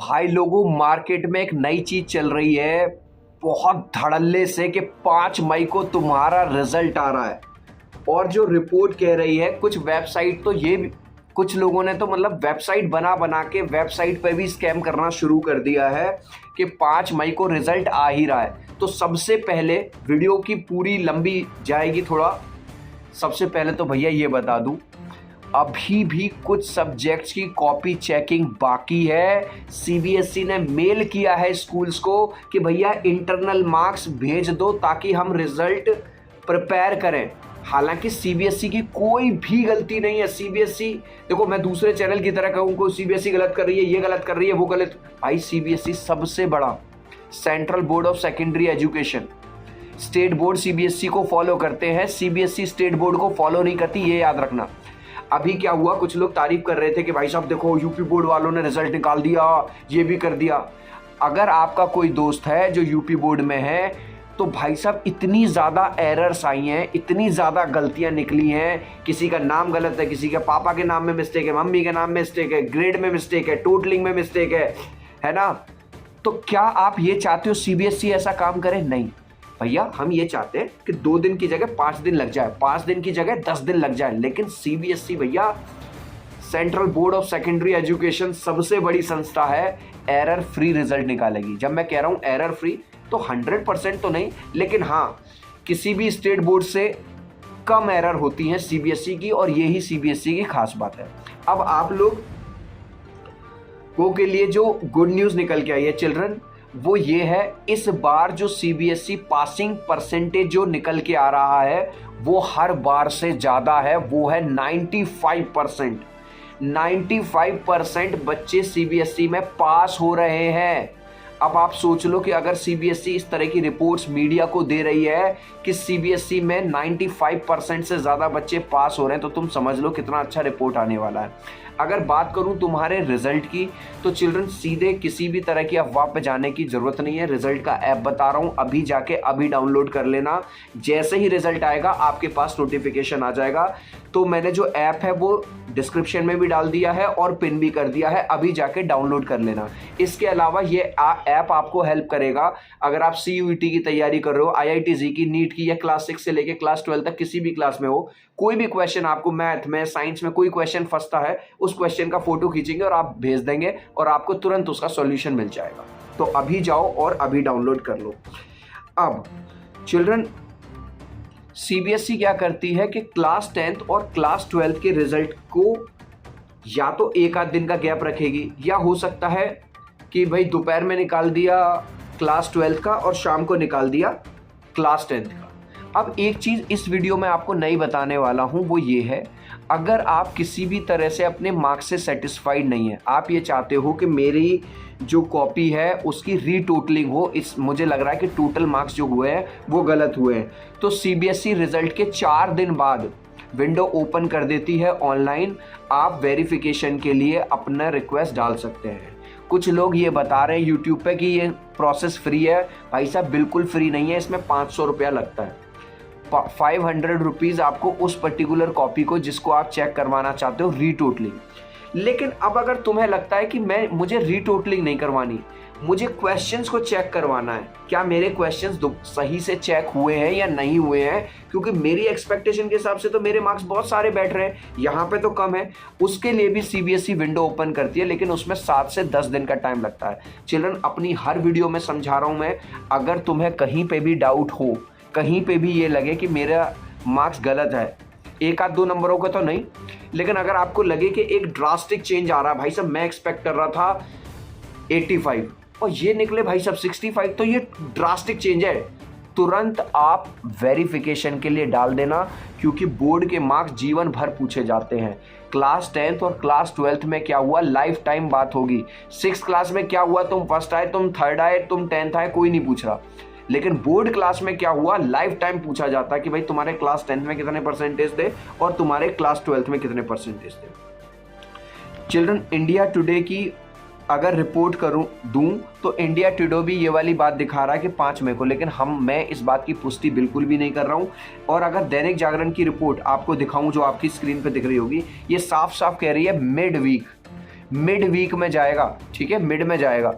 भाई लोगों, मार्केट में एक नई चीज चल रही है बहुत धड़ल्ले से कि 5 मई को तुम्हारा रिजल्ट आ रहा है। और जो रिपोर्ट कह रही है, कुछ वेबसाइट तो ये भी, कुछ लोगों ने तो मतलब वेबसाइट बना बना के वेबसाइट पे भी स्कैम करना शुरू कर दिया है कि 5 मई को रिजल्ट आ ही रहा है। तो सबसे पहले वीडियो की पूरी लंबी जाएगी थोड़ा। सबसे पहले तो भैया ये बता दूं, अभी भी कुछ सब्जेक्ट्स की कॉपी चेकिंग बाकी है। सीबीएसई ने मेल किया है स्कूल्स को कि भैया इंटरनल मार्क्स भेज दो ताकि हम रिजल्ट प्रिपेयर करें। हालांकि सीबीएसई की कोई भी गलती नहीं है। सीबीएसई, देखो मैं दूसरे चैनल की तरह कहूँ को सीबीएसई गलत कर रही है, ये गलत कर रही है, वो गलत। भाई सीबीएसई सबसे बड़ा central board of secondary education. State board CBSE को फॉलो करते हैं, सीबीएसई स्टेट बोर्ड को फॉलो नहीं करती, ये याद रखना। अभी क्या हुआ, कुछ लोग तारीफ कर रहे थे कि भाई साहब देखो यूपी बोर्ड वालों ने रिजल्ट निकाल दिया, ये भी कर दिया। अगर आपका कोई दोस्त है जो यूपी बोर्ड में है, तो भाई साहब इतनी ज़्यादा एरर्स आई हैं, इतनी ज़्यादा गलतियां निकली हैं। किसी का नाम गलत है, किसी के पापा के नाम में मिस्टेक है, मम्मी के नाम में मिस्टेक है, ग्रेड में मिस्टेक है, टोटलिंग में मिस्टेक है ना। तो क्या आप ये चाहते हो सीबीएसई ऐसा काम करे? नहीं भैया, हम ये चाहते हैं कि 2 दिन की जगह 5 दिन लग जाए, 5 दिन की जगह 10 दिन लग जाए। लेकिन सीबीएसई भैया, central board of secondary education, सबसे बड़ी संस्था है, एरर फ्री रिजल्ट निकालेगी। जब मैं कह रहा हूं एरर फ्री, तो 100% तो नहीं, लेकिन हाँ किसी भी स्टेट बोर्ड से कम एरर होती हैं सीबीएसई की, और यही सीबीएसई की खास बात है। अब आप लोग के लिए जो गुड न्यूज निकल के आई है चिल्ड्रन, वो ये है, इस बार जो सीबीएसई पासिंग परसेंटेज जो निकल के आ रहा है वो हर बार से ज़्यादा है। वो है 95%। 95% बच्चे सीबीएसई में पास हो रहे हैं। अब आप सोच लो कि अगर सीबीएसई इस तरह की रिपोर्ट्स मीडिया को दे रही है कि सीबीएसई में 95% से ज़्यादा बच्चे पास हो रहे हैं, तो तुम समझ लो कितना अच्छा रिपोर्ट आने वाला है। अगर बात करूं तुम्हारे रिजल्ट की, तो चिल्ड्रन सीधे किसी भी तरह की अफवाह पे जाने की ज़रूरत नहीं है। रिजल्ट का ऐप बता रहा हूं, अभी जाके अभी डाउनलोड कर लेना। जैसे ही रिजल्ट आएगा आपके पास नोटिफिकेशन आ जाएगा। तो मैंने जो ऐप है वो डिस्क्रिप्शन में भी डाल दिया है और पिन भी कर दिया है, अभी जाके डाउनलोड कर लेना। इसके अलावा ये ऐप आपको हेल्प करेगा अगर आप सीयूईटी की तैयारी कर रहे हो, आईआईटी की, नीट की, या क्लास 6 से लेकर क्लास 12 तक किसी भी क्लास में हो, कोई भी क्वेश्चन आपको मैथ में, साइंस में कोई क्वेश्चन फंसता है, उस क्वेश्चन का फोटो खींचेंगे और आप भेज देंगे और आपको तुरंत उसका सॉल्यूशन मिल जाएगा। तो अभी जाओ और अभी डाउनलोड कर लो। अब चिल्ड्रन, सीबीएसई क्या करती है कि क्लास 10th और क्लास 12th के रिजल्ट को या तो एक आध दिन का गैप रखेगी, या हो सकता है कि भाई दोपहर में निकाल दिया क्लास 12th का और शाम को निकाल दिया क्लास 10th का। अब एक चीज़ इस वीडियो में आपको नई बताने वाला हूं, वो ये है, अगर आप किसी भी तरह से अपने मार्क्स से सेटिस्फाइड नहीं है, आप ये चाहते हो कि मेरी जो कॉपी है उसकी रीटोटलिंग हो, मुझे लग रहा है कि टोटल मार्क्स जो हुए हैं वो गलत हुए हैं, तो सीबीएसई रिजल्ट के 4 दिन बाद विंडो ओपन कर देती है ऑनलाइन। आप वेरिफिकेशन के लिए अपना रिक्वेस्ट डाल सकते हैं। कुछ लोग ये बता रहे हैं यूट्यूब पे कि ये प्रोसेस फ्री है। भाई साहब बिल्कुल फ्री नहीं है, इसमें 500 रुपया लगता है। 500 रुपीज़ आपको उस पर्टिकुलर कॉपी को जिसको आप चेक करवाना चाहते हो रीटोटलिंग। लेकिन अब अगर तुम्हें लगता है कि मुझे रीटोटलिंग नहीं करवानी, मुझे क्वेश्चंस को चेक करवाना है, क्या मेरे क्वेश्चंस सही से चेक हुए हैं या नहीं हुए हैं, क्योंकि मेरी एक्सपेक्टेशन के हिसाब से तो मेरे मार्क्स बहुत सारे बैठ रहे हैं, यहाँ पे तो कम है, उसके लिए भी सीबीएसई विंडो ओपन करती है, लेकिन उसमें 7 से 10 दिन का टाइम लगता है। चिल्ड्रन, अपनी हर वीडियो में समझा रहा हूँ मैं, अगर तुम्हें कहीं पर भी डाउट हो, कहीं पे भी ये लगे कि मेरा मार्क्स गलत है, 1-2 नंबरों का तो नहीं, लेकिन अगर आपको लगे कि एक ड्रास्टिक चेंज आ रहा है, भाई साहब मैं एक्सपेक्ट कर रहा था 85 और ये निकले भाई साहब 65, तो ये ड्रास्टिक चेंज है, तुरंत आप वेरिफिकेशन के लिए डाल देना, क्योंकि बोर्ड के मार्क्स जीवन भर पूछे जाते हैं। क्लास 10th और क्लास 12th में क्या हुआ, लाइफ टाइम बात होगी। 6th क्लास में क्या हुआ, तुम फर्स्ट आए, तुम थर्ड आए, तुम 10th आए, कोई नहीं पूछ रहा, लेकिन बोर्ड क्लास में क्या हुआ, लाइफ टाइम पूछा जाता है कि भाई तुम्हारे क्लास 10th में कितने परसेंटेज थे और तुम्हारे क्लास 12th में कितने परसेंटेज थे। चिल्ड्रन, इंडिया टुडे की अगर रिपोर्ट दूं तो इंडिया टुडे भी ये वाली बात दिखा रहा है कि 5 मई को, लेकिन मैं इस बात की पुष्टि बिल्कुल भी नहीं कर रहा हूं। और अगर दैनिक जागरण की रिपोर्ट आपको दिखाऊं, जो आपकी स्क्रीन पे दिख रही होगी, ये साफ साफ कह रही है मिड वीक में जाएगा, ठीक है, मिड में जाएगा,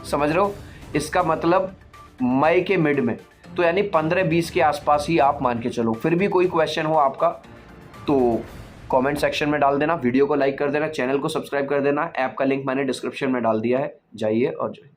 समझ रहे हो, इसका मतलब मई के मिड में, तो यानी 15-20 के आसपास ही आप मान के चलो। फिर भी कोई क्वेश्चन हो आपका तो कमेंट सेक्शन में डाल देना, वीडियो को लाइक कर देना, चैनल को सब्सक्राइब कर देना, ऐप का लिंक मैंने डिस्क्रिप्शन में डाल दिया है, जाइए और जाइए।